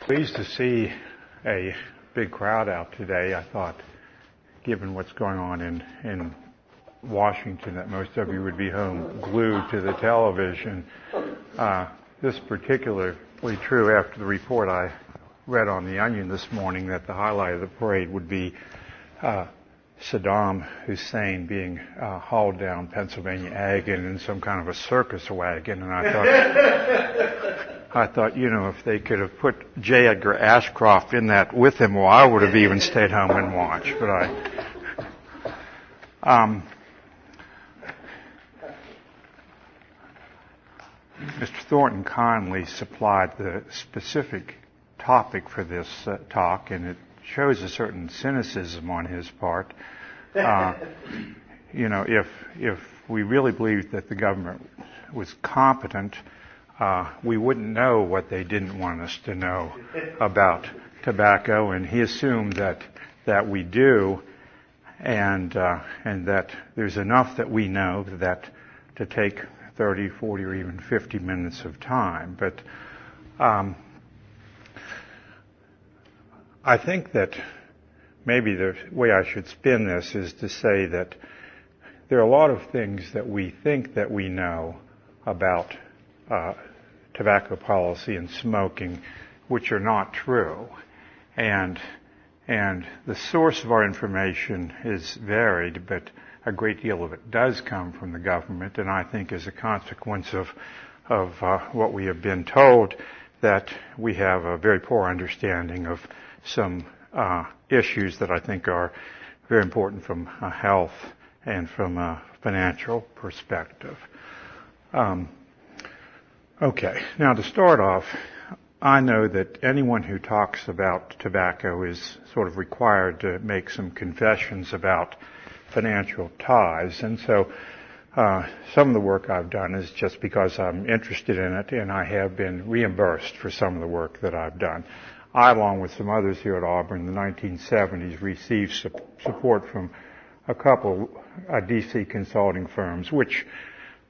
Pleased to see a big crowd out today. I thought, given what's going on in Washington, that most of you would be home glued to the television. This is particularly true after the report I read on The Onion this morning that the highlight of the parade would be Saddam Hussein being hauled down Pennsylvania Avenue in some kind of a circus wagon. And I thought, if they could have put J. Edgar Ashcroft in that with him, well, I would have even stayed home and watched. But Mr. Thornton kindly supplied the specific topic for this talk, and it shows a certain cynicism on his part. If we really believed that the government was competent, we wouldn't know what they didn't want us to know about tobacco, and he assumed that we do, and that there's enough that we know that to take 30, 40, or even 50 minutes of time. But I think that maybe the way I should spin this is to say that there are a lot of things that we think that we know about tobacco policy and smoking which are not true. And the source of our information is varied, but a great deal of it does come from the government, and I think as a consequence of what we have been told, that we have a very poor understanding of some issues that I think are very important from a health and from a financial perspective. Okay, now to start off, I know that anyone who talks about tobacco is sort of required to make some confessions about financial ties, and so some of the work I've done is just because I'm interested in it, and I have been reimbursed for some of the work that I've done. I, along with some others here at Auburn in the 1970s, received support from a couple D.C. consulting firms, which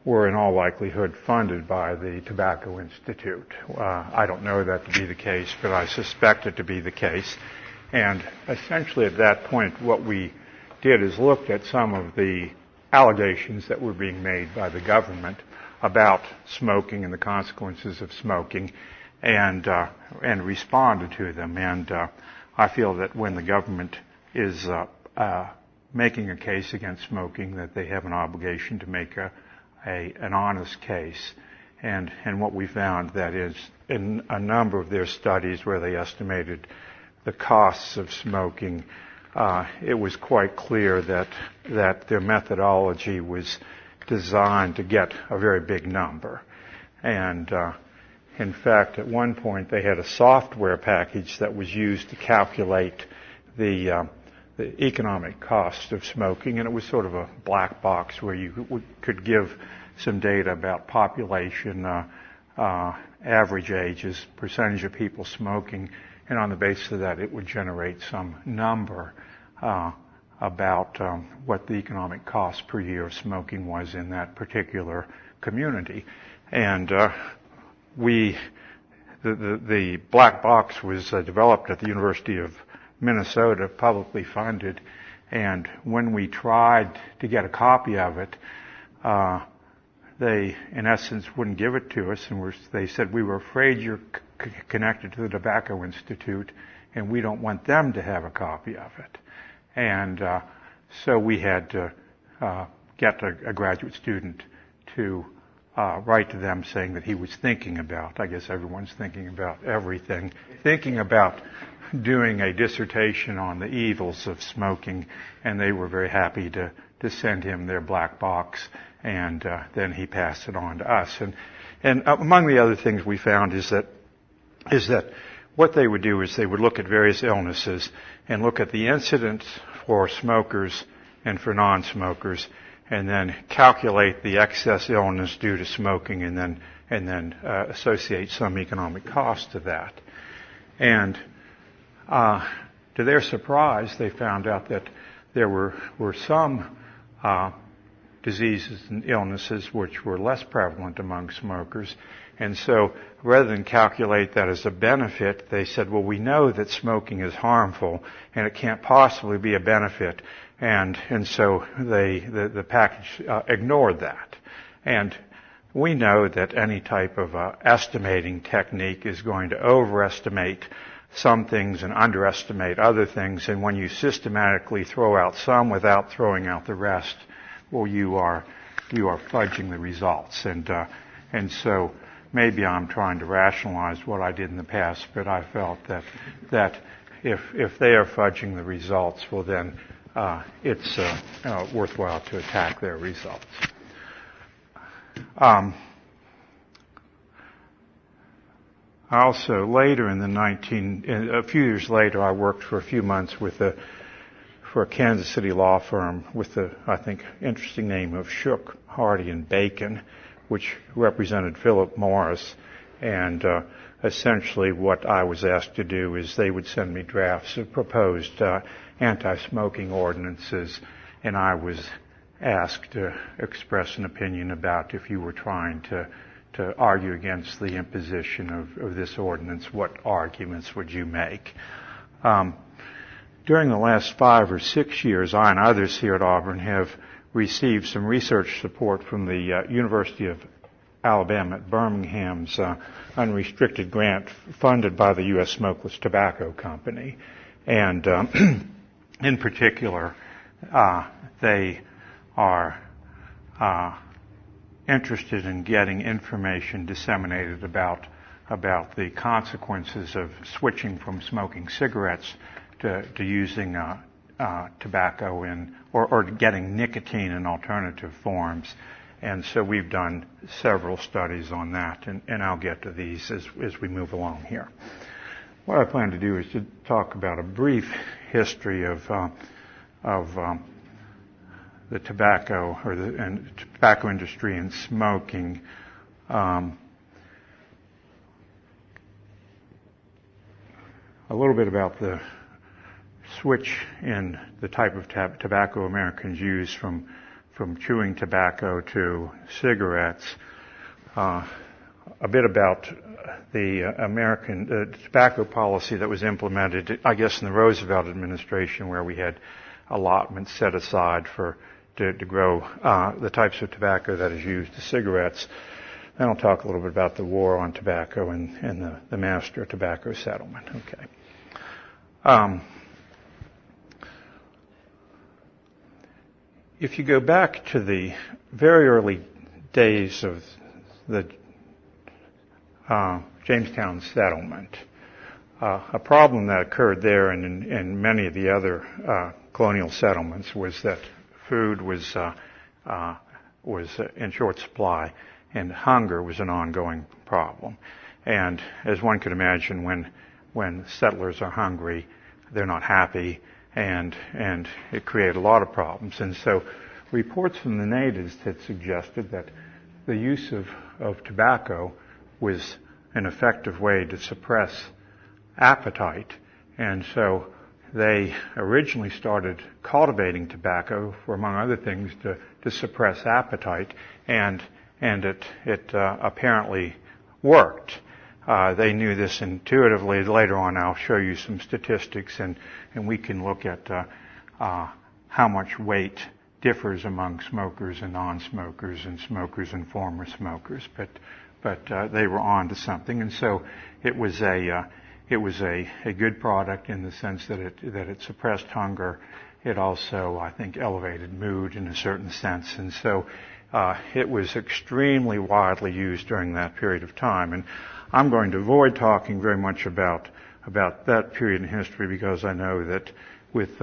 were in all likelihood funded by the Tobacco Institute. I don't know that to be the case, but I suspect it to be the case. And essentially at that point, what we did is looked at some of the allegations that were being made by the government about smoking and the consequences of smoking, and responded to them. And I feel that when the government is making a case against smoking, that they have an obligation to make an honest case. And what we found, that is, in a number of their studies where they estimated the costs of smoking, it was quite clear that their methodology was designed to get a very big number. And in fact, at one point, they had a software package that was used to calculate the economic cost of smoking, and it was sort of a black box where you could give some data about population, average ages, percentage of people smoking, and on the basis of that, it would generate some number about what the economic cost per year of smoking was in that particular community. And the black box was developed at the University of Minnesota, publicly funded, and when we tried to get a copy of it, they, in essence, wouldn't give it to us, and they said, "We were afraid you're connected to the Tobacco Institute, and we don't want them to have a copy of it." And so we had to get a graduate student to write to them saying that he was thinking about, I guess everyone's thinking about everything, thinking about doing a dissertation on the evils of smoking, and they were very happy to send him their black box, and then he passed it on to us. And among the other things we found is that what they would do is they would look at various illnesses and look at the incidence for smokers and for non-smokers, and then calculate the excess illness due to smoking, and then associate some economic cost to that. And to their surprise, they found out that there were some diseases and illnesses which were less prevalent among smokers, And so rather than calculate that as a benefit, they said, well, we know that smoking is harmful and it can't possibly be a benefit. And so the package ignored that. And we know that any type of estimating technique is going to overestimate some things and underestimate other things. And when you systematically throw out some without throwing out the rest, well, you are fudging the results. And so maybe I'm trying to rationalize what I did in the past, but I felt that if they are fudging the results, well then it's worthwhile to attack their results. Also, later a few years later, I worked for a few months for a Kansas City law firm with the, I think, interesting name of Shook, Hardy, and Bacon, which represented Philip Morris. And essentially what I was asked to do is they would send me drafts of proposed anti-smoking ordinances, and I was asked to express an opinion about if you were trying to argue against the imposition of this ordinance, what arguments would you make? During the last 5 or 6 years, I and others here at Auburn have received some research support from the University of Alabama at Birmingham's unrestricted grant funded by the U.S. Smokeless Tobacco Company. And in particular, they are interested in getting information disseminated about the consequences of switching from smoking cigarettes to using tobacco or getting nicotine in alternative forms. And so we've done several studies on that, and I'll get to these as we move along here. What I plan to do is to talk about a brief history of the tobacco and tobacco industry and smoking. A little bit about the switch in the type of tobacco Americans use from chewing tobacco to cigarettes. A bit about the American tobacco policy that was implemented, I guess, in the Roosevelt administration, where we had allotments set aside to grow the types of tobacco that is used to cigarettes. Then I'll talk a little bit about the war on tobacco and the Master Tobacco Settlement. Okay. If you go back to the very early days of the Jamestown settlement, a problem that occurred there and in many of the other colonial settlements was that food was in short supply, and hunger was an ongoing problem. And as one could imagine, when settlers are hungry, they're not happy, and it created a lot of problems. And so reports from the natives had suggested that the use of tobacco was an effective way to suppress appetite. And so they originally started cultivating tobacco for, among other things, to suppress appetite, and it apparently worked. They knew this intuitively. Later on, I'll show you some statistics, and we can look at how much weight differs among smokers and non-smokers and smokers and former smokers. But they were on to something, and so it was a good product in the sense that it suppressed hunger. It also, I think, elevated mood in a certain sense, and so it was extremely widely used during that period of time. And I'm going to avoid talking very much about that period in history, because I know that with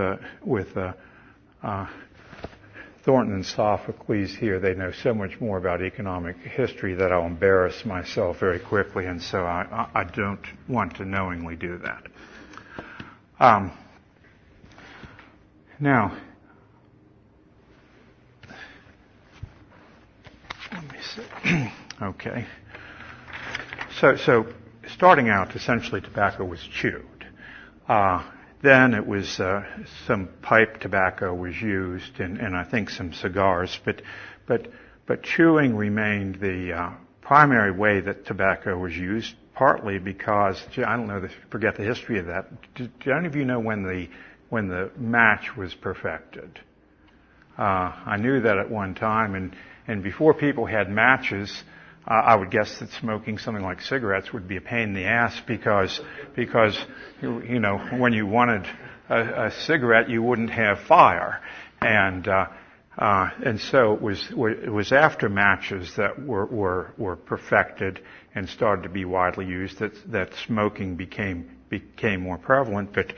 Thornton and Sophocles here, they know so much more about economic history that I'll embarrass myself very quickly, and so I don't want to knowingly do that. Now, let me see. Okay. So starting out, essentially tobacco was chewed. Then it was some pipe tobacco was used, and I think some cigars. But chewing remained the primary way that tobacco was used, partly because, I don't know, forget the history of that. Do any of you know when the match was perfected? I knew that at one time, and before people had matches, I would guess that smoking something like cigarettes would be a pain in the ass because you know, when you wanted a cigarette, you wouldn't have fire, and so it was after matches that were perfected and started to be widely used that smoking became more prevalent. But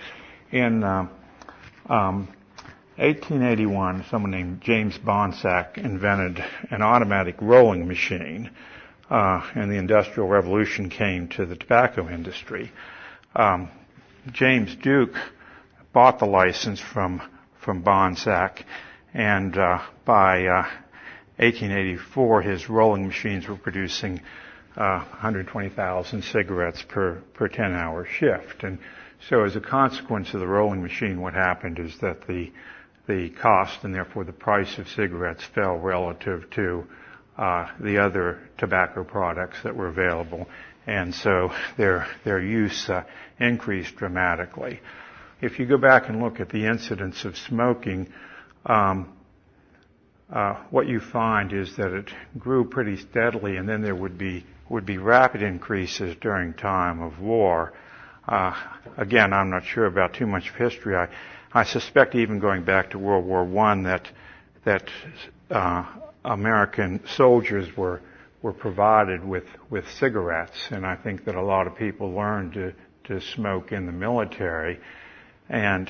in 1881, someone named James Bonsack invented an automatic rolling machine, and the Industrial Revolution came to the tobacco industry. James Duke bought the license from Bonsack, and by 1884, his rolling machines were producing 120,000 cigarettes per 10-hour shift. And so as a consequence of the rolling machine, what happened is that the cost and therefore the price of cigarettes fell relative to the other tobacco products that were available, and so their use increased dramatically. If you go back and look at the incidence of smoking, what you find is that it grew pretty steadily, and then there would be rapid increases during time of war. Again, I'm not sure about too much of history. I suspect even going back to World War I that American soldiers were provided with cigarettes, and I think that a lot of people learned to smoke in the military. And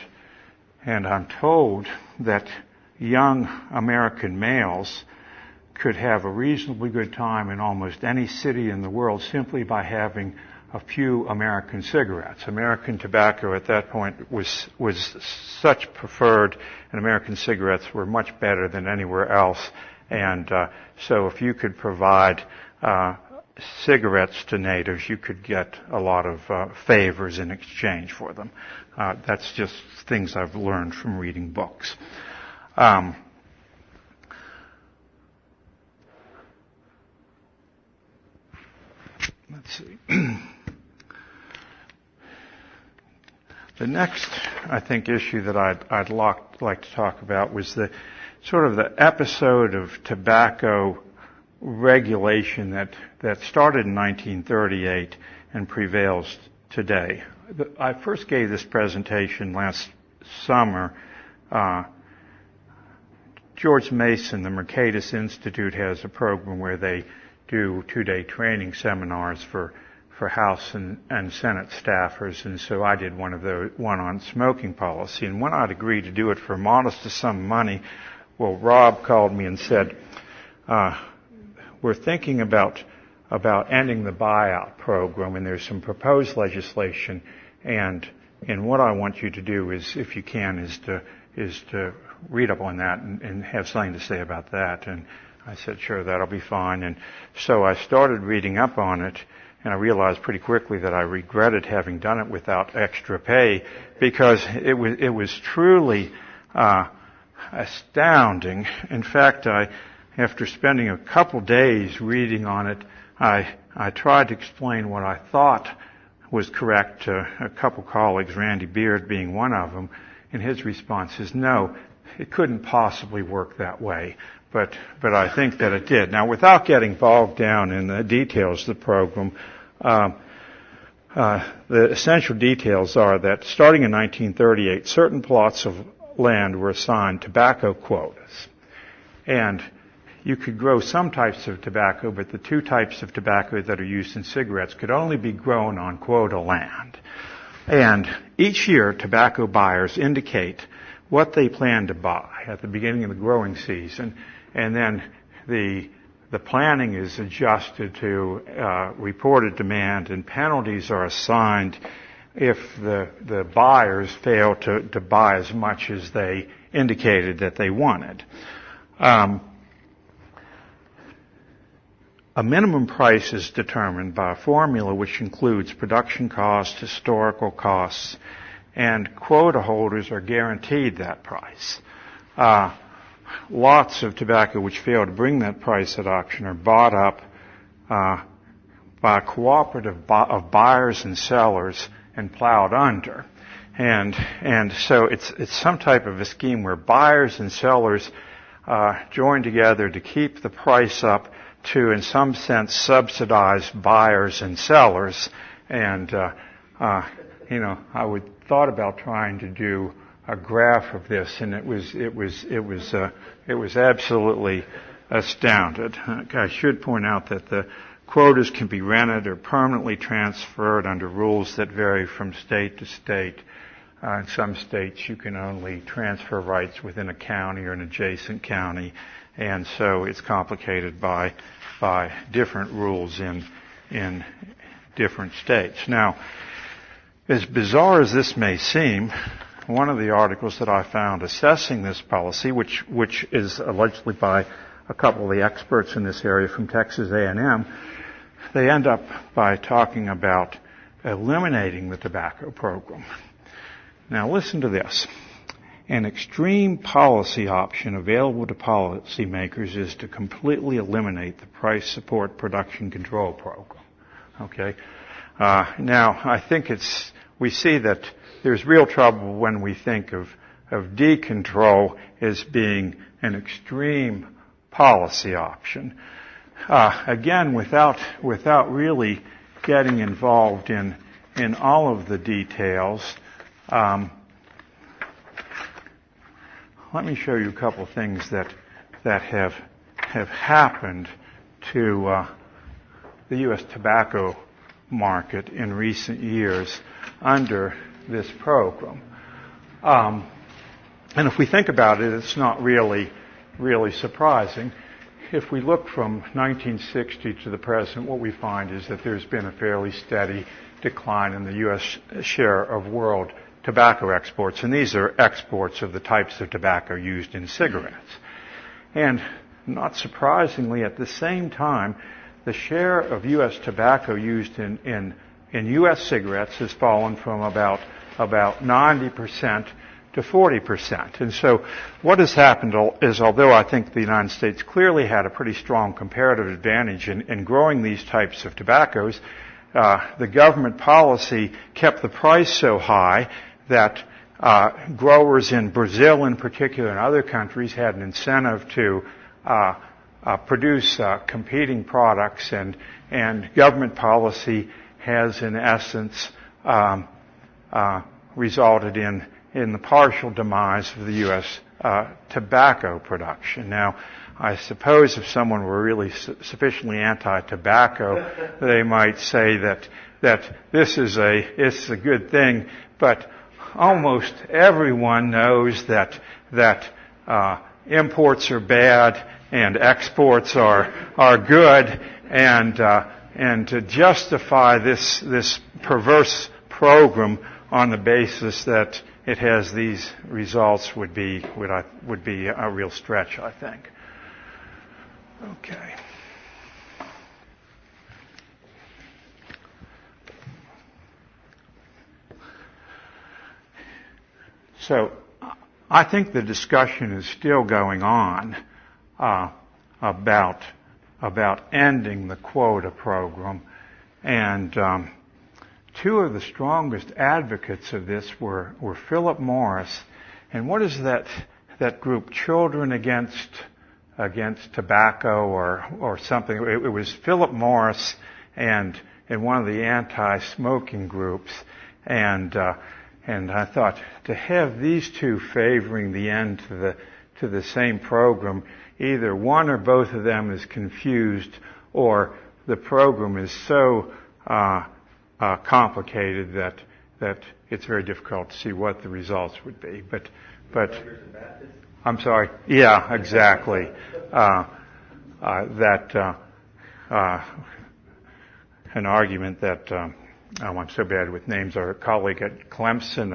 I'm told that young American males could have a reasonably good time in almost any city in the world simply by having a few American cigarettes. American tobacco at that point was such preferred, and American cigarettes were much better than anywhere else. And so if you could provide cigarettes to natives, you could get a lot of favors in exchange for them. That's just things I've learned from reading books. Let's see. The next, I think, issue that I'd like to talk about was the sort of the episode of tobacco regulation that started in 1938 and prevails today. I first gave this presentation last summer. George Mason, the Mercatus Institute, has a program where they do 2-day training seminars for House and Senate staffers, and so I did one on smoking policy. And when I'd agreed to do it for a modest sum of money, well, Rob called me and said, we're thinking about ending the buyout program, and there's some proposed legislation, and what I want you to do is, if you can, is to read up on that and have something to say about that. And I said, sure, that'll be fine. And so I started reading up on it, and I realized pretty quickly that I regretted having done it without extra pay, because it was truly astounding. In fact, after spending a couple days reading on it, I tried to explain what I thought was correct to a couple colleagues, Randy Beard being one of them, and his response is, no, it couldn't possibly work that way. But I think that it did. Now, without getting bogged down in the details of the program, the essential details are that starting in 1938, certain plots of land were assigned tobacco quotas. And you could grow some types of tobacco, but the two types of tobacco that are used in cigarettes could only be grown on quota land. And each year, tobacco buyers indicate what they plan to buy at the beginning of the growing season, and then the planning is adjusted to reported demand, and penalties are assigned if the buyers fail to buy as much as they indicated that they wanted. A minimum price is determined by a formula which includes production costs, historical costs, and quota holders are guaranteed that price. Lots of tobacco which fail to bring that price at auction are bought up by a cooperative of buyers and sellers and plowed under. And so it's some type of a scheme where buyers and sellers join together to keep the price up to, in some sense, subsidize buyers and sellers. And I thought about trying to do a graph of this, and it was absolutely astounded. I should point out that the quotas can be rented or permanently transferred under rules that vary from state to state. In some states, you can only transfer rights within a county or an adjacent county, and so it's complicated by different rules in different states. Now, as bizarre as this may seem, one of the articles that I found assessing this policy, which is allegedly by a couple of the experts in this area from Texas A&M, they end up by talking about eliminating the tobacco program. Now listen to this. An extreme policy option available to policymakers is to completely eliminate the price support production control program. Okay? Now, I think we see that there's real trouble when we think of decontrol as being an extreme policy option. Again, without really getting involved in all of the details, let me show you a couple of things that have happened to the U.S. tobacco market in recent years under this program. And if we think about it, it's not really surprising. If we look from 1960 to the present, what we find is that there's been a fairly steady decline in the U.S. share of world tobacco exports, and these are exports of the types of tobacco used in cigarettes. And not surprisingly, at the same time, the share of U.S. tobacco used in U.S. cigarettes has fallen from about 90% to 40%. And so what has happened is, although I think the United States clearly had a pretty strong comparative advantage in growing these types of tobaccos, the government policy kept the price so high that growers in Brazil in particular and other countries had an incentive to produce competing products, and government policy has in essence resulted in the partial demise of the U.S. Tobacco production. Now, I suppose if someone were really sufficiently anti-tobacco, they might say that this is a good thing, but almost everyone knows that imports are bad and exports are good, and to justify this perverse program on the basis that it has these results would be a real stretch, I think. Okay. So I think the discussion is still going on about ending the quota program, and two of the strongest advocates of this were Philip Morris, and what is that group, Children Against Tobacco or something? It was Philip Morris and one of the anti-smoking groups, and I thought to have these two favoring the end to the same program, either one or both of them is confused, or the program is so complicated that it's very difficult to see what the results would be. But I'm sorry. Yeah, exactly. An argument that I'm so bad with names. Our colleague at Clemson,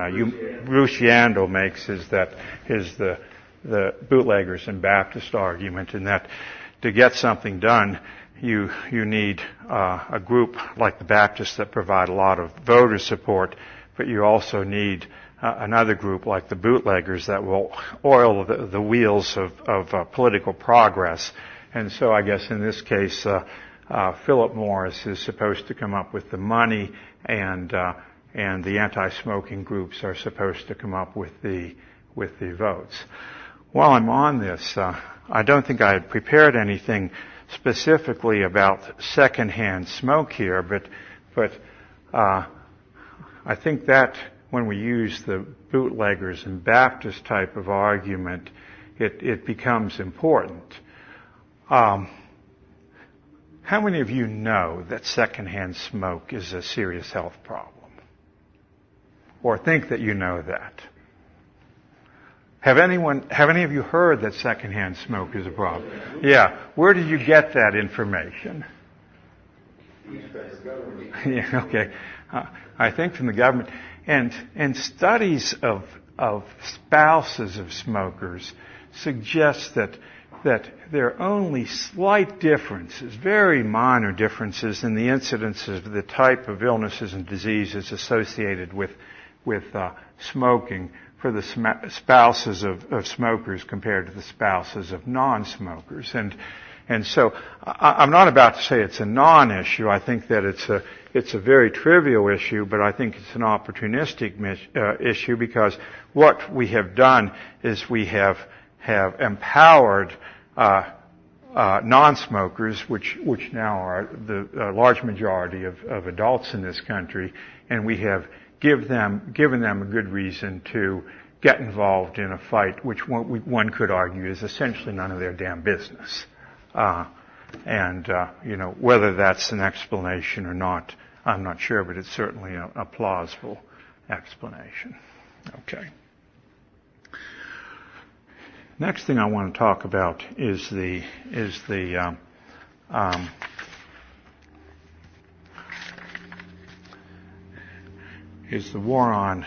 Bruce Yandel, makes is the Bootleggers and Baptist argument, in that to get something done, you need a group like the Baptists that provide a lot of voter support, but you also need another group like the Bootleggers that will oil the wheels of political progress. And so I guess in this case, Philip Morris is supposed to come up with the money, and the anti-smoking groups are supposed to come up with the votes. While I'm on this, I don't think I had prepared anything specifically about secondhand smoke here, but I think that when we use the Bootleggers and Baptist type of argument, it becomes important. How many of you know that secondhand smoke is a serious health problem? Or think that you know that? Have any of you heard that secondhand smoke is a problem? Yeah. Where did you get that information? Yeah, okay. I think from the government. And studies of spouses of smokers suggest that there are only slight differences, very minor differences in the incidences of the type of illnesses and diseases associated with smoking for the spouses of smokers compared to the spouses of non-smokers. And so I'm not about to say it's a non-issue. I think that it's a very trivial issue, but I think it's an opportunistic issue, because what we have done is we have empowered non-smokers, which now are the large majority of adults in this country, and we have given them a good reason to get involved in a fight which one could argue is essentially none of their damn business. Whether that's an explanation or not, I'm not sure, but it's certainly a plausible explanation. Okay. Next thing I want to talk about is the war on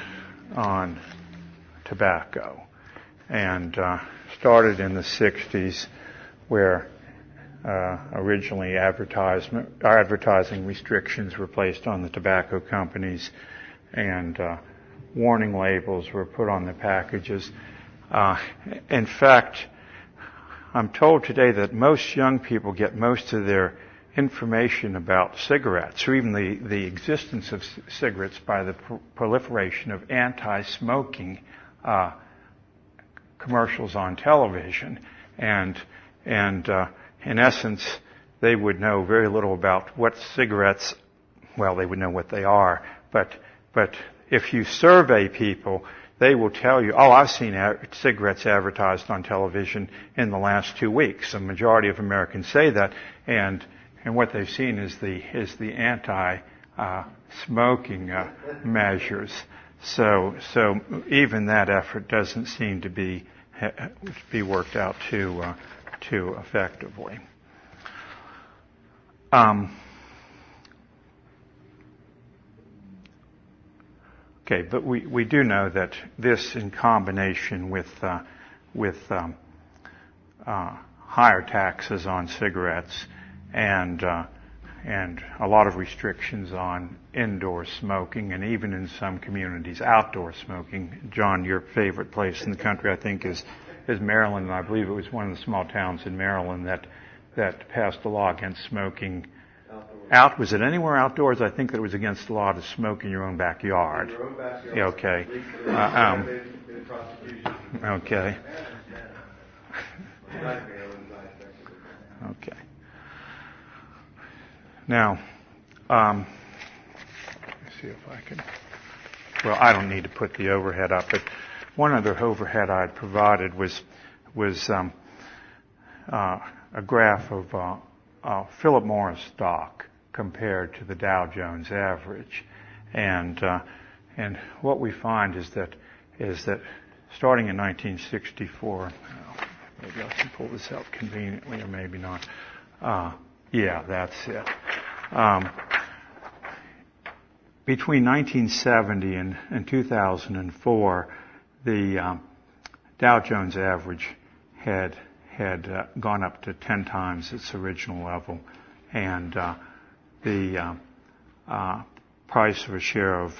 tobacco, and started in the 60s, where originally advertising restrictions were placed on the tobacco companies, and warning labels were put on the packages. In fact, I'm told today that most young people get most of their information about cigarettes, or even the existence of cigarettes, by the proliferation of anti-smoking commercials on television. And in essence, they would know very little about what cigarettes, well, they would know what they are, but if you survey people, they will tell you, oh, I've seen cigarettes advertised on television in the last 2 weeks. The majority of Americans say that, and what they've seen is the anti-smoking measures. So even that effort doesn't seem to be worked out too effectively. Okay, but we do know that this, in combination with higher taxes on cigarettes and a lot of restrictions on indoor smoking, and even in some communities outdoor smoking. John, your favorite place in the country, I think, is Maryland, and I believe it was one of the small towns in Maryland that passed a law against smoking. Was it anywhere outdoors? I think that it was against the law to smoke in your own backyard. Your own backyard. Yeah, okay. Okay. Okay. Now, let me see if I can. Well, I don't need to put the overhead up, but one other overhead I had provided was a graph of Philip Morris stock compared to the Dow Jones average, and what we find is that starting in 1964, maybe I can pull this out conveniently, or maybe not. Yeah, that's it. Between 1970 and 2004, the Dow Jones average had gone up to 10 times its original level, and the price of a share of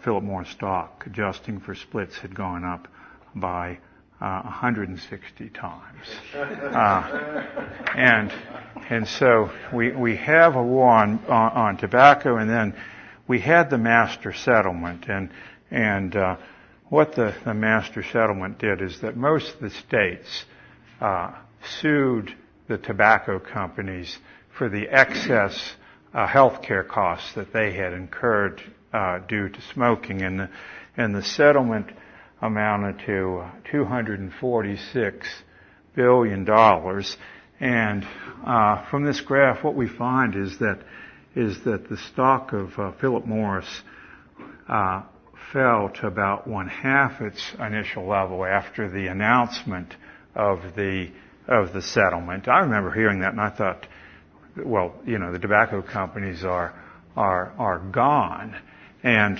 Philip Morris stock, adjusting for splits, had gone up by 160 times. And so we have a war on tobacco, and then we had the master settlement, and what the master settlement did is that most of the states sued the tobacco companies for the excess health care costs that they had incurred due to smoking, and the settlement amounted to $246 billion. And from this graph, what we find is that the stock of Philip Morris fell to about one-half its initial level after the announcement of the settlement. I remember hearing that, and I thought, well, the tobacco companies are gone. And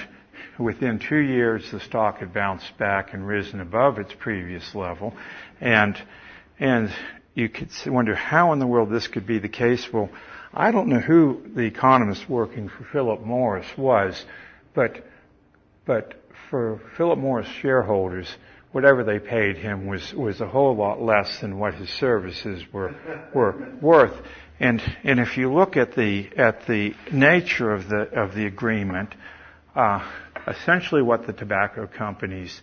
within 2 years, the stock had bounced back and risen above its previous level. And you could wonder how in the world this could be the case. Well, I don't know who the economist working for Philip Morris was, but for Philip Morris shareholders, whatever they paid him was a whole lot less than what his services were worth. And if you look at the nature of the agreement, essentially what the tobacco companies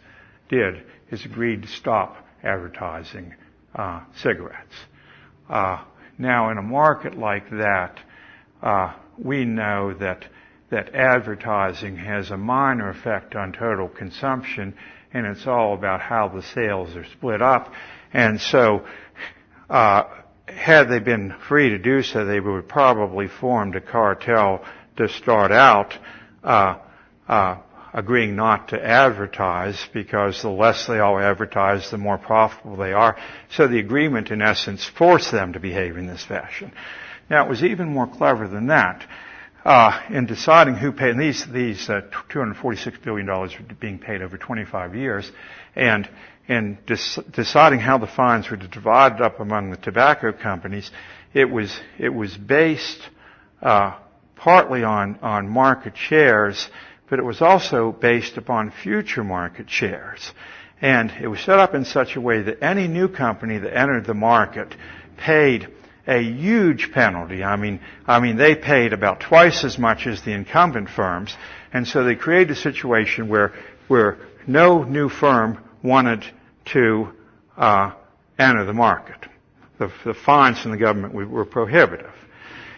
did is agreed to stop advertising cigarettes. Now, in a market like that, we know that advertising has a minor effect on total consumption, and it's all about how the sales are split up. And so, had they been free to do so, they would have probably formed a cartel to start out, agreeing not to advertise, because the less they all advertise, the more profitable they are. So the agreement, in essence, forced them to behave in this fashion. Now, it was even more clever than that. In deciding who paid, and these $246 billion are being paid over 25 years, and in deciding how the fines were divided up among the tobacco companies, it was based partly on market shares, but it was also based upon future market shares. And it was set up in such a way that any new company that entered the market paid a huge penalty. I mean, they paid about twice as much as the incumbent firms, and so they created a situation where no new firm wanted to enter the market. The fines from the government were prohibitive.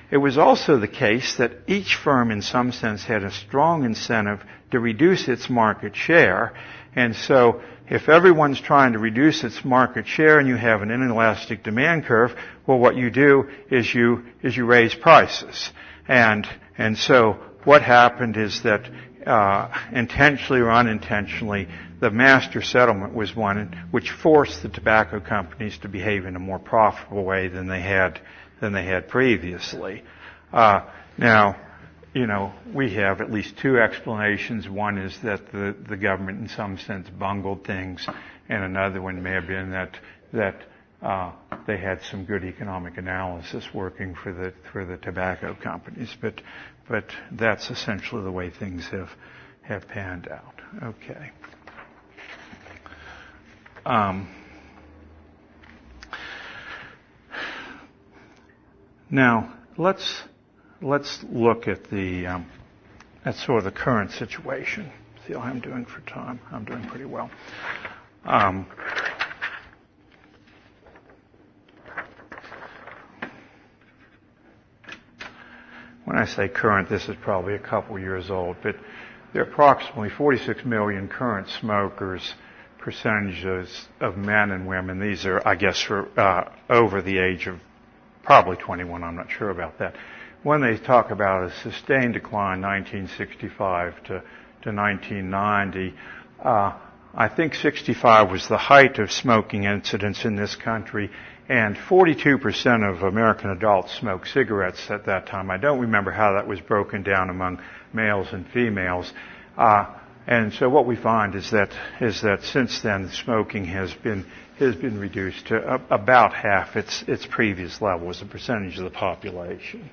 It was also the case that each firm, in some sense, had a strong incentive to reduce its market share, and so if everyone's trying to reduce its market share and you have an inelastic demand curve, well, what you do is you raise prices. And so what happened is that intentionally or unintentionally, the master settlement was one which forced the tobacco companies to behave in a more profitable way than they had previously. Now, we have at least two explanations. One is that the government, in some sense, bungled things, and another one may have been that they had some good economic analysis working for the tobacco companies. But that's essentially the way things have panned out. Okay. Now let's look at at sort of the current situation. See how I'm doing for time. I'm doing pretty well. When I say current, this is probably a couple years old, but there are approximately 46 million current smokers, percentages of men and women. These are, I guess, for over the age of probably 21. I'm not sure about that. When they talk about a sustained decline, 1965 to 1990, I think 65 was the height of smoking incidence in this country, and 42% of American adults smoked cigarettes at that time. I don't remember how that was broken down among males and females. And so what we find is that since then, smoking has been reduced to about half its previous level as a percentage of the population.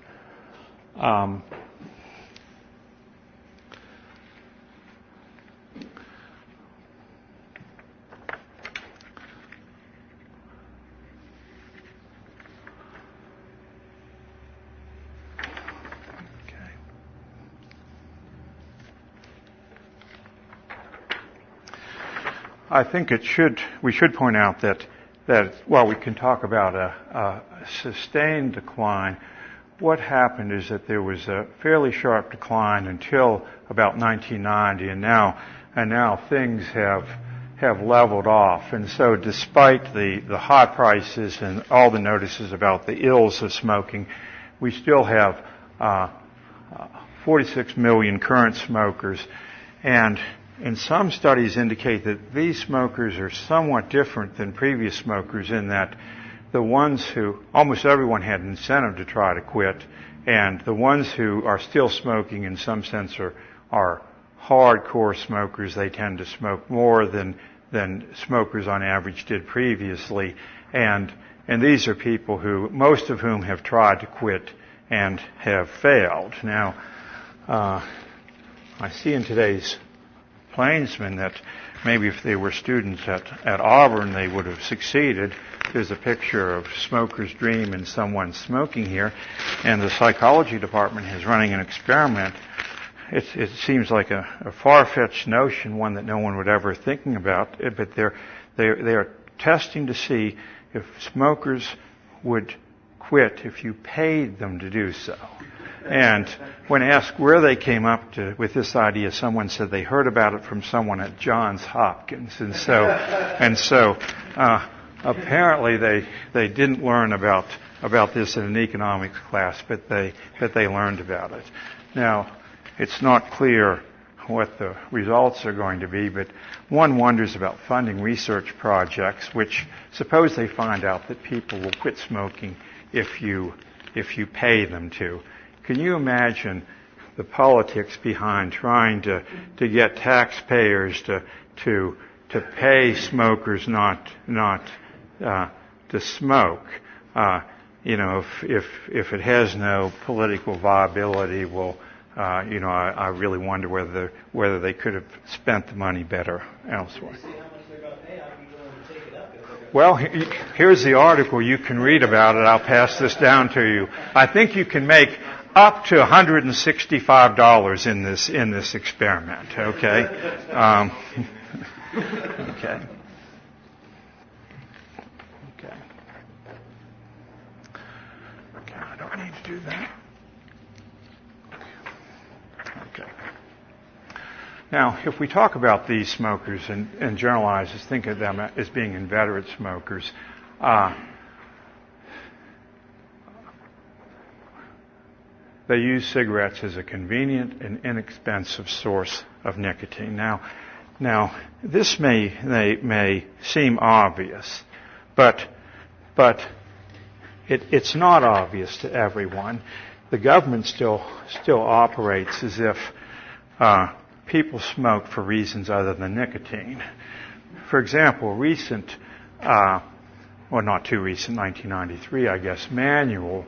I think we should point out that while we can talk about a sustained decline, what happened is that there was a fairly sharp decline until about 1990, and now things have leveled off. And so despite the high prices and all the notices about the ills of smoking, we still have 46 million current smokers. And some studies indicate that these smokers are somewhat different than previous smokers in that the ones who, almost everyone had an incentive to try to quit, and the ones who are still smoking in some sense are hardcore smokers. They tend to smoke more than smokers on average did previously. And these are people who, most of whom have tried to quit and have failed. Now, I see in today's Plainsman that maybe if they were students at Auburn, they would have succeeded. There's a picture of smoker's dream and someone smoking here, and the psychology department is running an experiment. It seems like a far-fetched notion, one that no one would ever thinking about, but they are testing to see if smokers would quit if you paid them to do so. And when asked where they came up with this idea, someone said they heard about it from someone at Johns Hopkins. And so apparently they didn't learn about this in an economics class, but they learned about it. Now, it's not clear what the results are going to be, but one wonders about funding research projects, which suppose they find out that people will quit smoking if you pay them to. Can you imagine the politics behind trying to get taxpayers to pay smokers not to smoke? If it has no political viability, well, I really wonder whether they could have spent the money better elsewhere. Well, here's the article. You can read about it. I'll pass this down to you. I think you can make up to $165 in this experiment. Okay. Okay. Okay. Okay. I don't need to do that. Okay. Now, if we talk about these smokers and generalize, think of them as being inveterate smokers, they use cigarettes as a convenient and inexpensive source of nicotine. Now, this may seem obvious, but it's not obvious to everyone. The government still operates as if people smoke for reasons other than nicotine. For example, not too recent, 1993, I guess, manual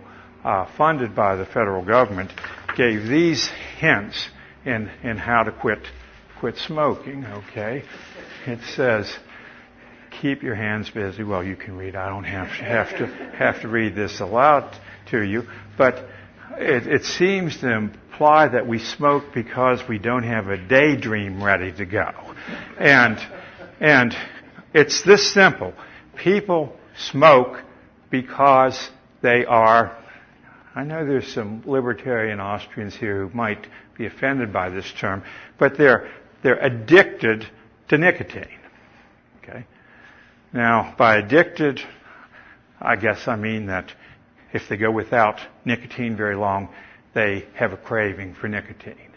funded by the federal government gave these hints in how to quit smoking. Okay, it says, keep your hands busy. Well, you can read. I don't have to read this aloud to you, but it seems to imply that we smoke because we don't have a daydream ready to go, and it's this simple. People smoke because they are. I know there's some libertarian Austrians here who might be offended by this term, but they're addicted to nicotine. Okay? Now, by addicted, I guess I mean that if they go without nicotine very long, they have a craving for nicotine.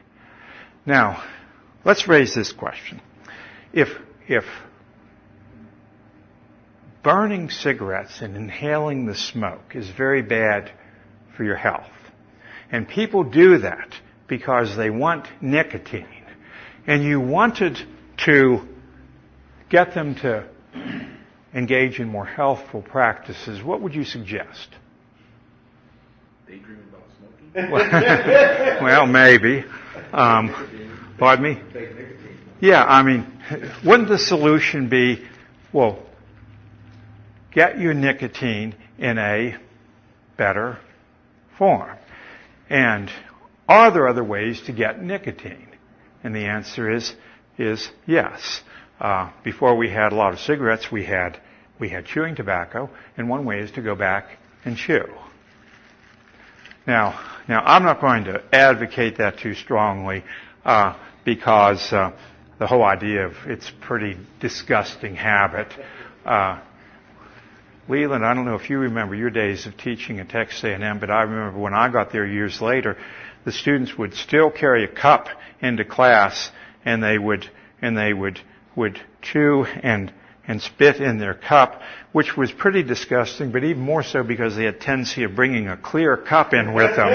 Now, let's raise this question. If burning cigarettes and inhaling the smoke is very bad for your health, and people do that because they want nicotine, and you wanted to get them to engage in more healthful practices, what would you suggest? Daydream about smoking? Well, maybe. Pardon me? Yeah, I mean, wouldn't the solution be, well, get your nicotine in a better form? And are there other ways to get nicotine? And the answer is yes. before we had a lot of cigarettes, we had chewing tobacco, and one way is to go back and chew. Now I'm not going to advocate that too strongly because the whole idea of it's a pretty disgusting habit. Leland, I don't know if you remember your days of teaching at Texas A&M, but I remember when I got there years later, the students would still carry a cup into class, and they would chew and spit in their cup, which was pretty disgusting, but even more so because they had a tendency of bringing a clear cup in with them.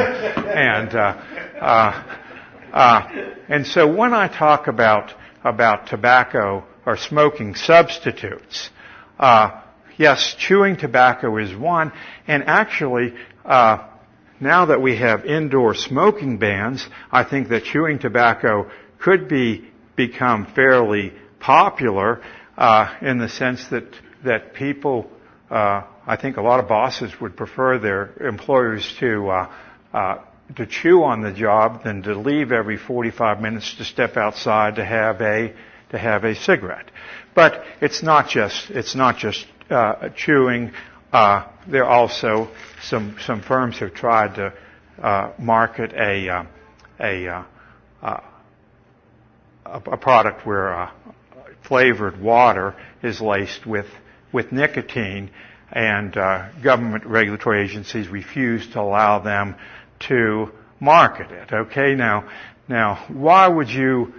And so when I talk about tobacco or smoking substitutes, yes, chewing tobacco is one, and actually, now that we have indoor smoking bans, I think that chewing tobacco could become fairly popular in the sense that people, I think a lot of bosses would prefer their employers to chew on the job than to leave every 45 minutes to step outside to have a cigarette. But it's not just chewing. There are also some firms have tried to market a product where flavored water is laced with nicotine, and government regulatory agencies refuse to allow them to market it. Okay, now why would you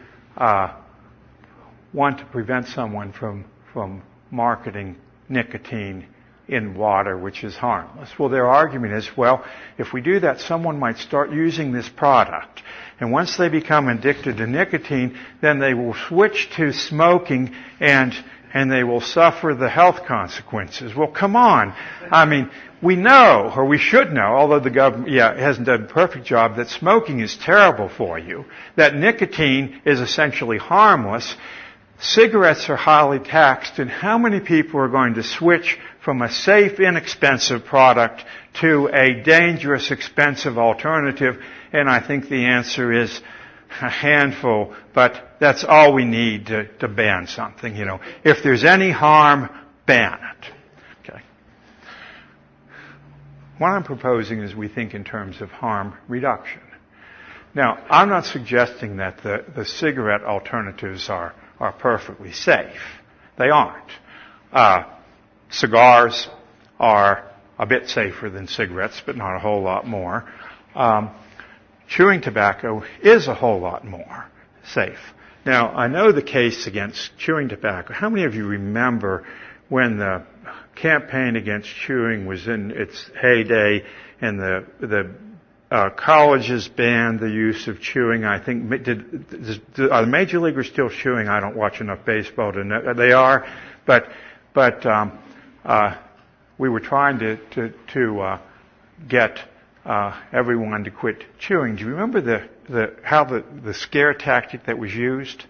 want to prevent someone from marketing nicotine in water, which is harmless? Well, their argument is, well, if we do that, someone might start using this product. And once they become addicted to nicotine, then they will switch to smoking and they will suffer the health consequences. Well, come on. I mean, we know, or we should know, although the government, hasn't done a perfect job, that smoking is terrible for you, that nicotine is essentially harmless. Cigarettes are highly taxed, and how many people are going to switch from a safe, inexpensive product to a dangerous, expensive alternative? And I think the answer is a handful, but that's all we need to ban something. If there's any harm, ban it. Okay. What I'm proposing is we think in terms of harm reduction. Now, I'm not suggesting that the cigarette alternatives are perfectly safe. They aren't. Cigars are a bit safer than cigarettes, but not a whole lot more. Chewing tobacco is a whole lot more safe. Now, I know the case against chewing tobacco. How many of you remember when the campaign against chewing was in its heyday and the colleges banned the use of chewing? I think, are the major leaguers still chewing? I don't watch enough baseball to know. They are, but we were trying to get everyone to quit chewing. Do you remember how the scare tactic that was used?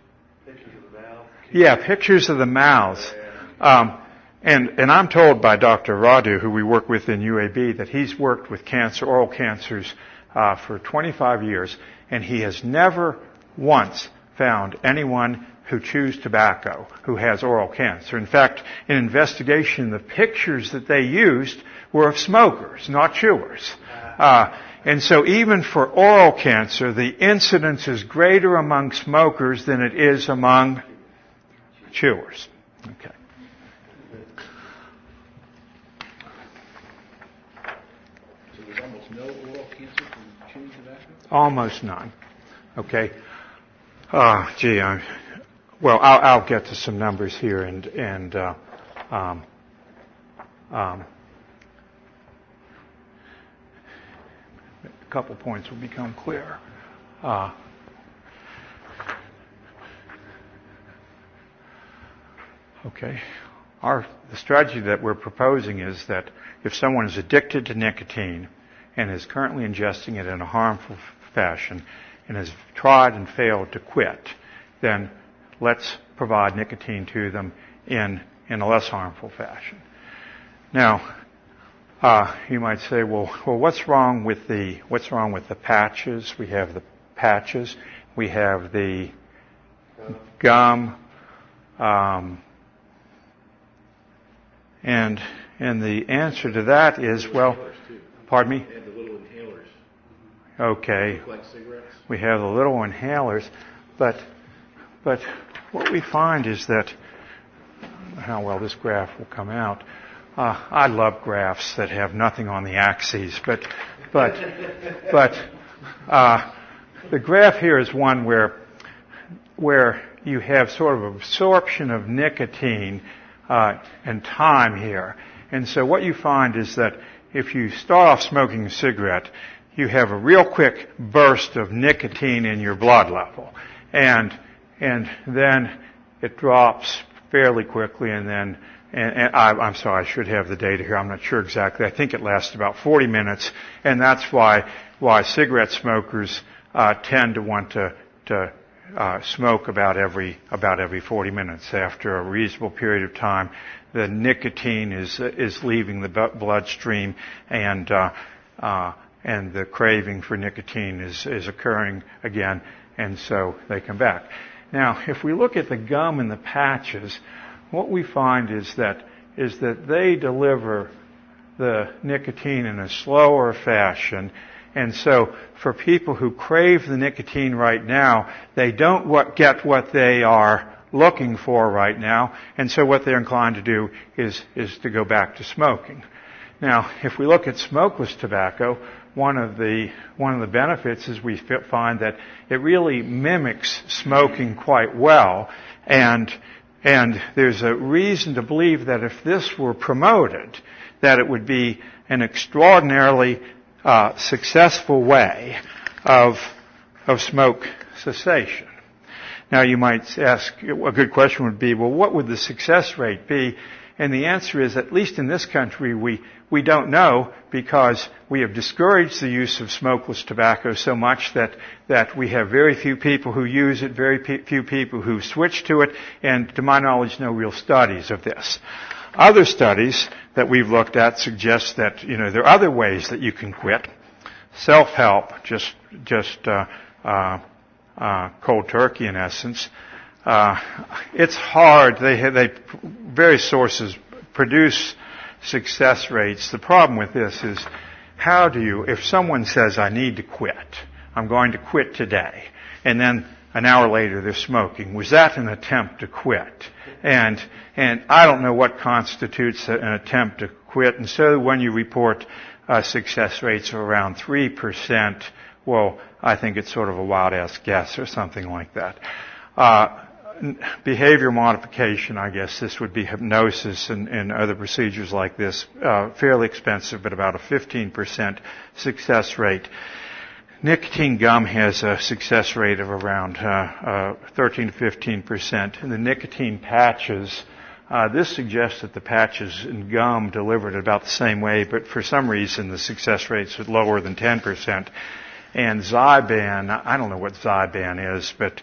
Pictures of the mouth. Yeah, pictures of the mouths. And I'm told by Dr. Radu, who we work with in UAB, that he's worked with oral cancers for 25 years, and he has never once found anyone who chews tobacco who has oral cancer. In fact, in investigation, the pictures that they used were of smokers, not chewers. And so even for oral cancer, the incidence is greater among smokers than it is among chewers. Okay. So there's almost no oral cancer from chewing tobacco? Almost none. Okay. I'll get to some numbers here and a couple points will become clear. Okay. The strategy that we're proposing is that if someone is addicted to nicotine and is currently ingesting it in a harmful fashion and has tried and failed to quit, then let's provide nicotine to them in a less harmful fashion. Now, you might say, well, what's wrong with the patches? We have the patches. We have the gum. And the answer to that is, well, pardon me? They have the little inhalers. Okay. Look like cigarettes. We have the little inhalers, but what we find is that, how well this graph will come out. I love graphs that have nothing on the axes, but the graph here is one where you have sort of absorption of nicotine and time here. And so what you find is that if you start off smoking a cigarette, you have a real quick burst of nicotine in your blood level. And then it drops fairly quickly, and I'm sorry, I should have the data here. I'm not sure exactly. I think it lasts about 40 minutes, and that's why cigarette smokers tend to want to smoke about every 40 minutes. After a reasonable period of time, the nicotine is leaving the bloodstream, and the craving for nicotine is occurring again, and so they come back. Now, if we look at the gum and the patches, what we find is that they deliver the nicotine in a slower fashion. And so for people who crave the nicotine right now, they don't get what they are looking for right now. And so what they're inclined to do is to go back to smoking. Now, if we look at smokeless tobacco, one of the benefits is we find that it really mimics smoking quite well, and there's a reason to believe that if this were promoted, that it would be an extraordinarily successful way of smoke cessation. Now you might ask, a good question would be, well, what would the success rate be? And the answer is, at least in this country, we don't know, because we have discouraged the use of smokeless tobacco so much that we have very few people who use it, very few people who switch to it, and to my knowledge, no real studies of this. Other studies that we've looked at suggest that, there are other ways that you can quit. Self-help, just cold turkey in essence. It's hard. Various sources produce success rates. The problem with this is, if someone says, I need to quit, I'm going to quit today, and then an hour later they're smoking, was that an attempt to quit? And I don't know what constitutes an attempt to quit, and so when you report success rates of around 3%, well, I think it's sort of a wild-ass guess or something like that. Behavior modification, I guess this would be hypnosis and other procedures like this, fairly expensive, but about a 15% success rate. Nicotine gum has a success rate of around 13 to 15%. And the nicotine patches, this suggests that the patches in gum delivered about the same way, but for some reason the success rates are lower than 10%. And Zyban, I don't know what Zyban is, but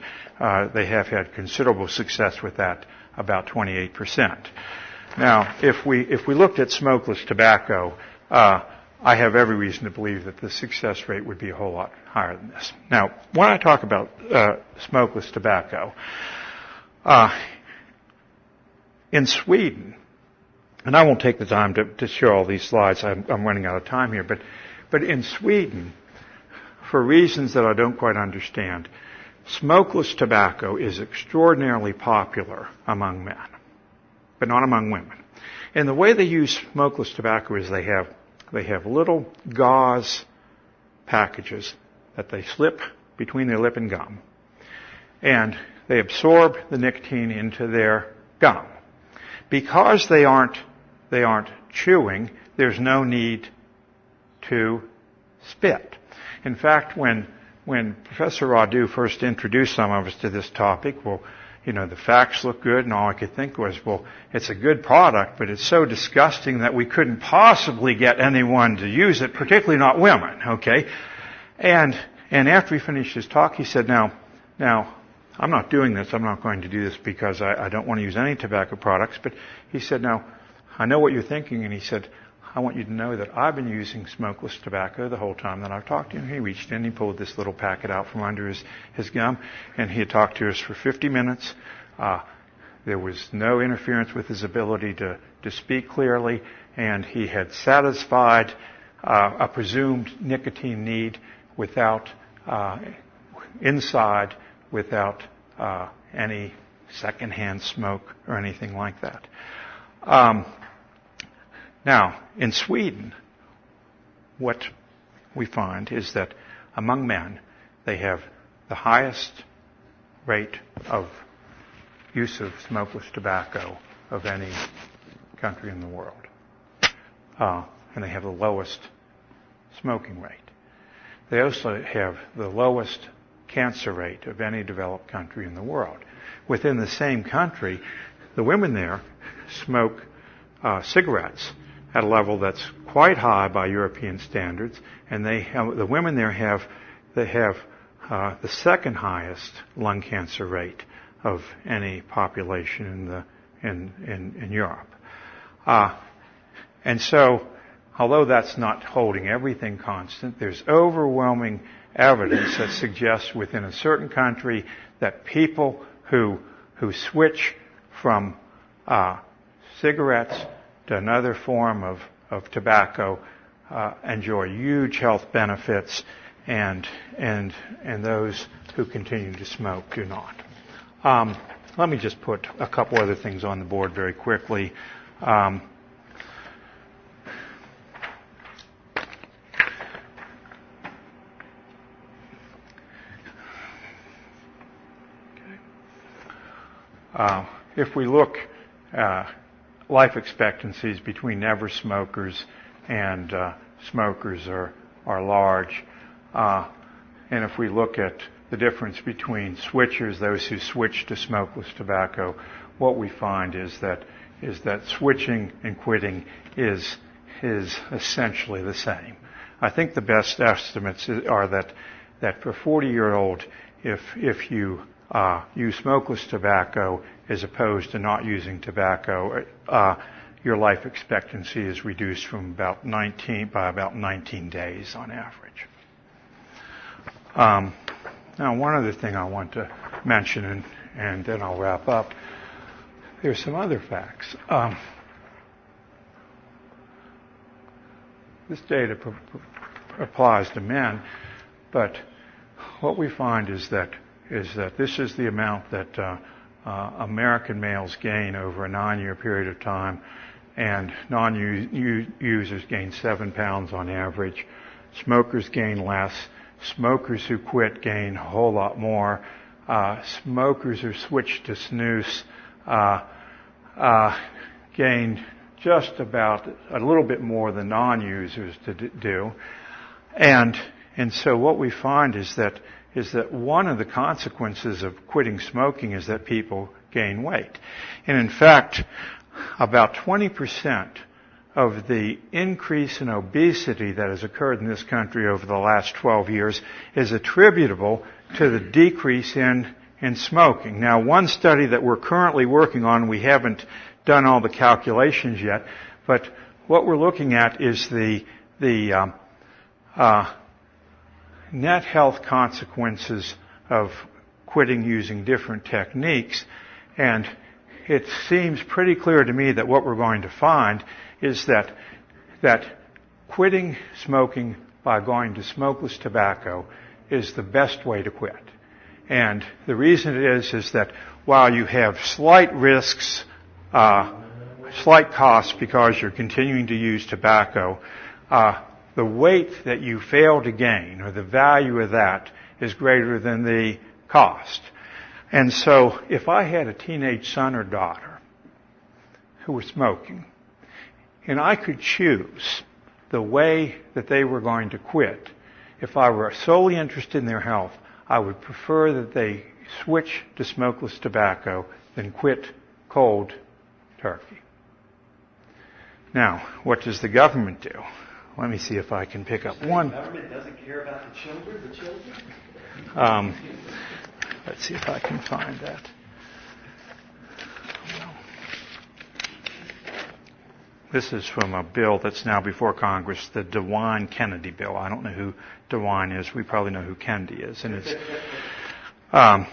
they have had considerable success with that, about 28%. Now, if we looked at smokeless tobacco, I have every reason to believe that the success rate would be a whole lot higher than this. Now, when I talk about smokeless tobacco, in Sweden, and I won't take the time to show all these slides, I'm running out of time here, but in Sweden, for reasons that I don't quite understand, smokeless tobacco is extraordinarily popular among men, but not among women. And the way they use smokeless tobacco is they have little gauze packages that they slip between their lip and gum, and they absorb the nicotine into their gum. Because they aren't chewing, there's no need to spit. In fact, when Professor Radu first introduced some of us to this topic, the facts look good, and all I could think was, it's a good product, but it's so disgusting that we couldn't possibly get anyone to use it, particularly not women, okay? And after he finished his talk, he said, now, I'm not doing this, I'm not going to do this because I don't want to use any tobacco products, but he said, now, I know what you're thinking, and he said, I want you to know that I've been using smokeless tobacco the whole time that I've talked to him. He reached in, he pulled this little packet out from under his gum, and he had talked to us for 50 minutes. There was no interference with his ability to speak clearly, and he had satisfied a presumed nicotine need without inside, without any secondhand smoke or anything like that. Now, in Sweden, what we find is that among men, they have the highest rate of use of smokeless tobacco of any country in the world. And they have the lowest smoking rate. They also have the lowest cancer rate of any developed country in the world. Within the same country, the women there smoke cigarettes at a level that's quite high by European standards, and the women there have the second highest lung cancer rate of any population in Europe. And so, although that's not holding everything constant, there's overwhelming evidence that suggests within a certain country that people who switch from cigarettes to another form of tobacco enjoy huge health benefits, and those who continue to smoke do not. Let me just put a couple other things on the board very quickly. If we look life expectancies between never smokers and smokers are large. And if we look at the difference between switchers, those who switch to smokeless tobacco, what we find is that switching and quitting is essentially the same. I think the best estimates are that for 40-year-old, if you use smokeless tobacco as opposed to not using tobacco, your life expectancy is reduced from by about 19 days on average. Now, one other thing I want to mention, and then I'll wrap up. There's some other facts. This data applies to men, but what we find is that this is the amount that American males gain over a 9-year period of time, and non-users gain 7 pounds on average. Smokers gain less. Smokers who quit gain a whole lot more. Smokers who switch to snus gain just about a little bit more than non-users do. And so what we find is that one of the consequences of quitting smoking is that people gain weight. And in fact, about 20% of the increase in obesity that has occurred in this country over the last 12 years is attributable to the decrease in smoking. Now, one study that we're currently working on, we haven't done all the calculations yet, but what we're looking at is the net health consequences of quitting using different techniques, and it seems pretty clear to me that what we're going to find is that quitting smoking by going to smokeless tobacco is the best way to quit. And the reason it is that while you have slight risks, slight costs because you're continuing to use tobacco, the weight that you fail to gain, or the value of that, is greater than the cost. And so if I had a teenage son or daughter who were smoking, and I could choose the way that they were going to quit, if I were solely interested in their health, I would prefer that they switch to smokeless tobacco than quit cold turkey. Now, what does the government do? Let me see if I can pick up one. The government doesn't care about the children? Let's see if I can find that. This is from a bill that's now before Congress, the DeWine-Kennedy bill. I don't know who DeWine is. We probably know who Kennedy is. And it's, okay,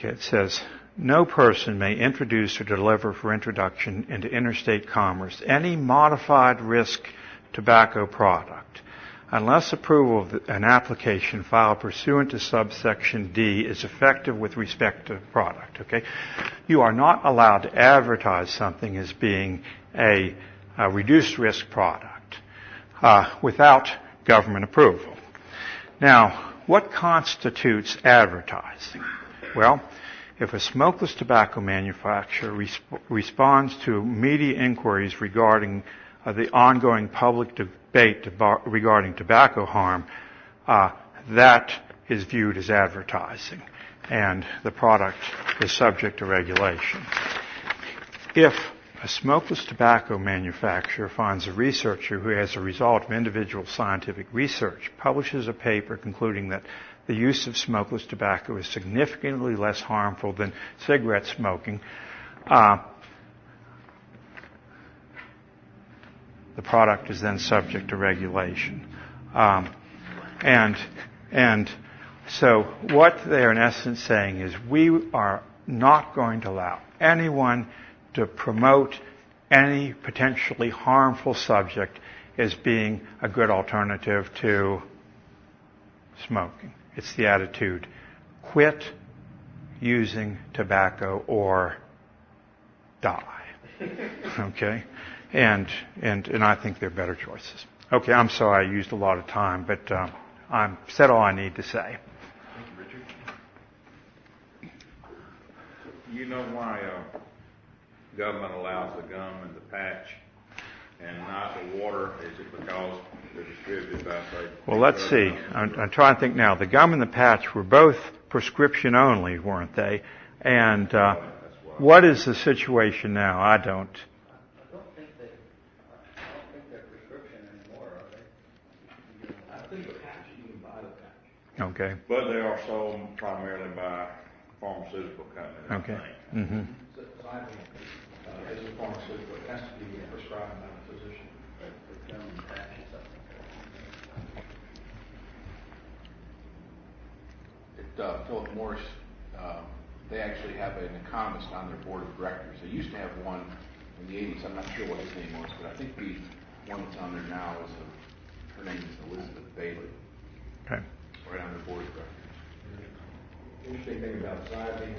it says, no person may introduce or deliver for introduction into interstate commerce any modified risk tobacco product unless approval of an application filed pursuant to subsection D is effective with respect to the product. Okay? You are not allowed to advertise something as being a reduced risk product without government approval. Now, what constitutes advertising? Well, if a smokeless tobacco manufacturer responds to media inquiries regarding the ongoing public debate regarding tobacco harm, that is viewed as advertising, and the product is subject to regulation. If a smokeless tobacco manufacturer finds a researcher who, as a result of individual scientific research, publishes a paper concluding that the use of smokeless tobacco is significantly less harmful than cigarette smoking, the product is then subject to regulation. And so what they're in essence saying is we are not going to allow anyone to promote any potentially harmful subject as being a good alternative to smoking. It's the attitude, quit using tobacco or die. Okay? And I think there are better choices. Okay, I'm sorry I used a lot of time, but I've said all I need to say. Thank you, Richard. You know why government allows the gum and the patch and not the water? Is it because they're distributed by, say... Well, let's see. I'm trying to think now. The gum and the patch were both prescription only, weren't they? And what is the situation now? I don't think they're prescription anymore, are they? I think the patch, you can buy the patch. Okay. But they are sold primarily by pharmaceutical companies, Okay. I think. Mm-hmm. So I think, as a pharmaceutical, it has to be prescribed by a physician. The gum and patch and stuff. Philip Morris, they actually have an economist on their board of directors. They used to have one in the 80s. I'm not sure what his name was, but I think the one that's on there now is, her name is Elizabeth Bailey. Okay. Right on their board of directors. The interesting thing about Zyban is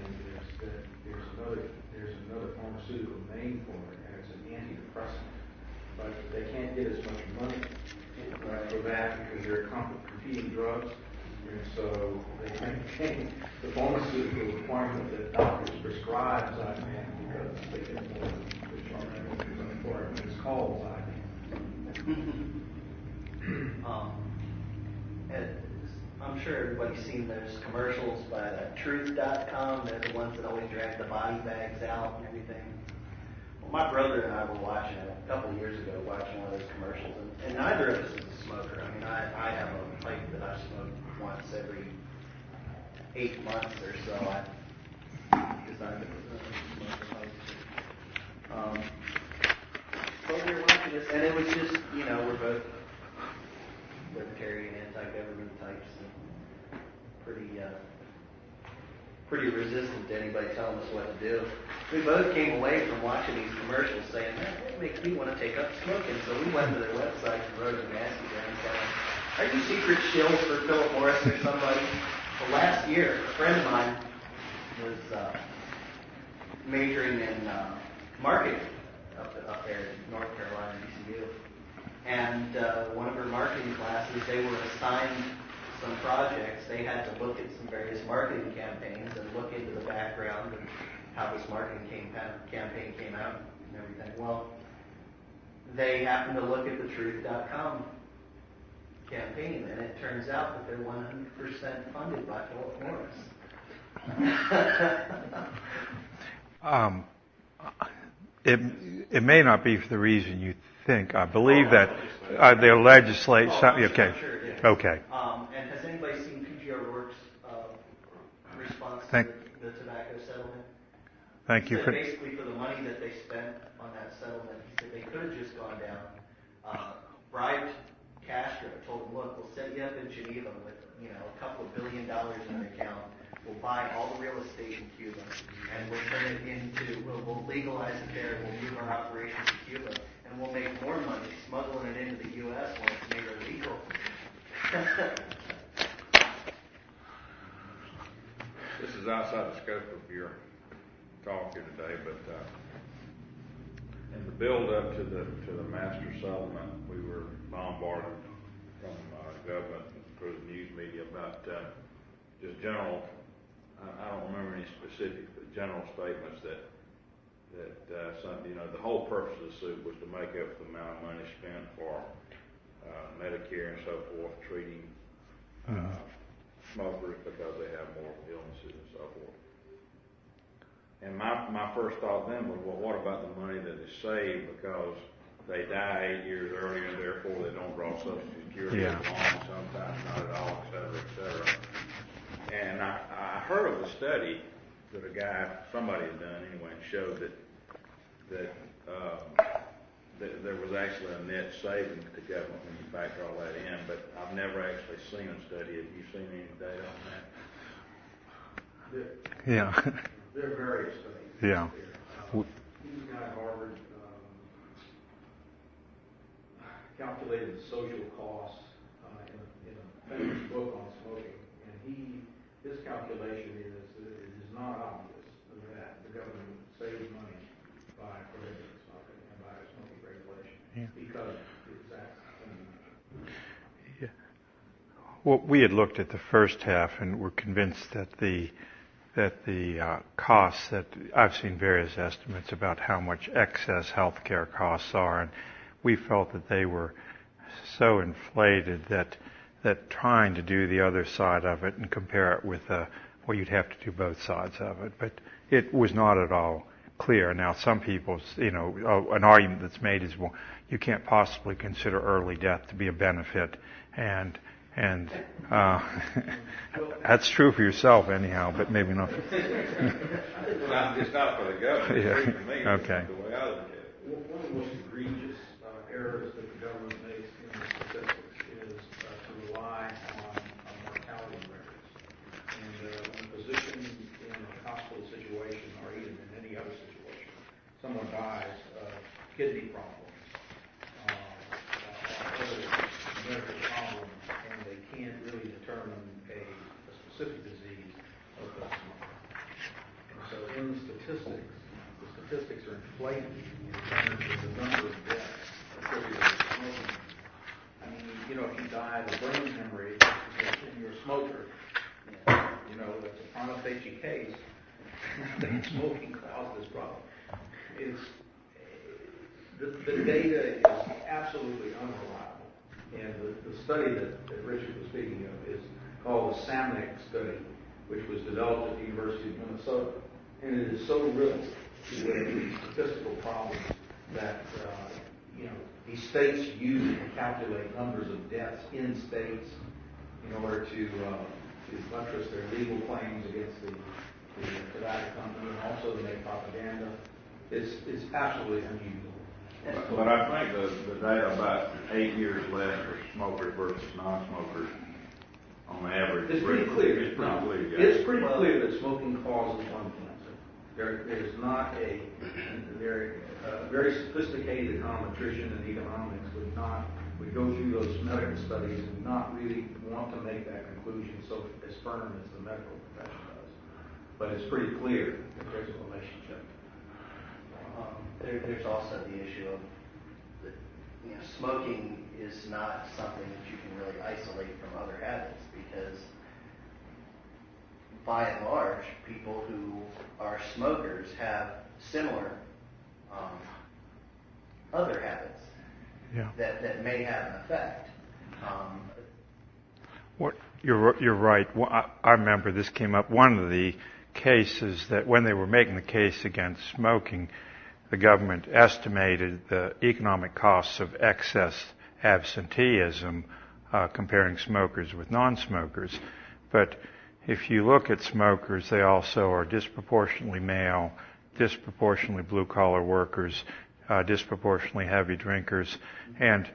that there's another pharmaceutical name for it, and it's an antidepressant. But they can't get as much money for that because they're competing drugs. And so they maintain the pharmaceutical requirement that doctors prescribe Zyban because they can afford it. It's called Zyban. I'm sure everybody's seen those commercials by that Truth.com. They're the ones that always drag the body bags out and everything. Well, my brother and I were watching it a couple of years ago, watching one of those commercials, and neither of us is a smoker. I mean, I have a pipe that I smoke once every 8 months or so. I designed it with a smoker pipe. But we were watching this, and it was just, we're both libertarian, anti-government types, and pretty resistant to anybody telling us what to do. We both came away from watching these commercials saying, that makes me want to take up smoking. So we went to their website and wrote a nasty down saying, are you secret shills for Philip Morris or somebody? Well, last year, a friend of mine was majoring in marketing up there in North Carolina, ECU. And one of her marketing classes, they were assigned some projects. They had to look at some various marketing campaigns and look into the background and how this marketing campaign came out and everything. Well, they happened to look at the Truth.com campaign, and it turns out that they're 100% funded by Philip Morris. It may not be for the reason you think. I believe that their legislation. Okay. Sure, yeah. Okay. And has anybody seen P.G. O'Rourke's response to the tobacco settlement? Thank you for. Basically, for the money that they spent on that settlement, he said they could have just gone down, bribed Castro, told him, look, we'll set you up in Geneva with, a couple of $1 billion in an account. We'll buy all the real estate in Cuba, and we'll turn it into, we'll legalize it there, and we'll move our operations to Cuba, and we'll make more money smuggling it into the U.S. when it's made illegal. This is outside the scope of your talk here today, but in the build-up to the master settlement, we were bombarded from government through the news media about just general. I don't remember any specifics, but general statements that the whole purpose of the suit was to make up the amount of money spent for Medicare and so forth, treating smokers because they have more illnesses and so forth. And my first thought then was, well, what about the money that is saved because they die 8 years earlier and therefore they don't draw Social Security as long, sometimes not at all, et cetera, et cetera. And I heard of a study that somebody had done anyway, and showed that there was actually a net savings to government when you factor all that in, but I've never actually seen a study. Have you seen any data on that? Yeah. There are various studies. Yeah. These guys at Harvard calculated the social costs in a famous book on smoking, and his calculation is that it is not obvious that the government saves money by prohibiting smoking and by smoking regulation because it's that. Well, we had looked at the first half and were convinced that the costs that I've seen various estimates about how much excess healthcare costs are, and we felt that they were so inflated that trying to do the other side of it and compare it with well, you'd have to do both sides of it, but it was not at all clear. Now, some people, an argument that's made is, well, you can't possibly consider early death to be a benefit, and that's true for yourself anyhow, but maybe not. It's not for the government. Yeah. It's for me. Okay. The way I look at it. One of the most egregious errors that the government makes in the statistics is to rely on mortality records. And when a physician in a hospital situation or even in any other situation, someone dies of kidney problems or other medical problems, and they can't really determine a specific disease of the smoker. And so in the statistics are inflated in terms of the number of deaths attributed to smoking. I mean, if you die of a brain hemorrhage and you're a smoker, that's a prima facie case that smoking caused this problem. The data is absolutely unreliable. And the study that Richard was speaking of is called the Samnick study, which was developed at the University of Minnesota. And it is so riddled with statistical problems that these states use it to calculate numbers of deaths in states in order to buttress their legal claims against the tobacco company, and also to make propaganda. It's absolutely unusable. But I think the data about 8 years less for smokers versus non-smokers on average. It's pretty clear. It's pretty clear. Yeah. It's pretty clear that smoking causes lung cancer. There is not a very sophisticated econometrician and economics would go through those medical studies and not really want to make that conclusion so as firm as the medical profession does. But it's pretty clear that there's a relationship. There's also the issue of smoking is not something that you can really isolate from other habits, because by and large, people who are smokers have similar other habits that may have an effect. You're right. Well, I remember this came up. One of the cases that when they were making the case against smoking, the government estimated the economic costs of excess absenteeism comparing smokers with non-smokers. But if you look at smokers, they also are disproportionately male, disproportionately blue-collar workers, disproportionately heavy drinkers, and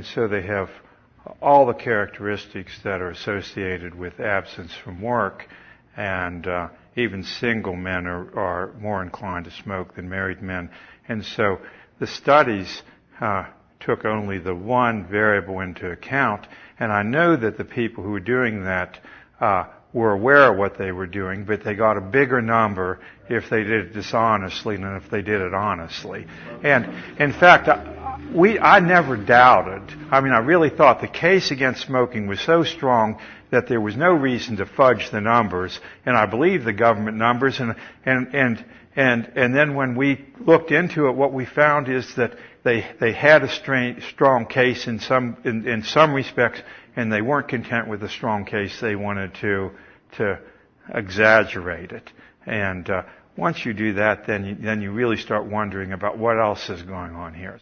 so they have all the characteristics that are associated with absence from work. and even single men are more inclined to smoke than married men. And so the studies took only the one variable into account, and I know that the people who were doing that were aware of what they were doing, but they got a bigger number if they did it dishonestly than if they did it honestly. And in fact, I never doubted. I mean, I really thought the case against smoking was so strong that there was no reason to fudge the numbers, and I believed the government numbers. And then when we looked into it, what we found is that they had a strong case in some respects, and they weren't content with a strong case. They wanted to exaggerate it. And once you do that, then you really start wondering about what else is going on here.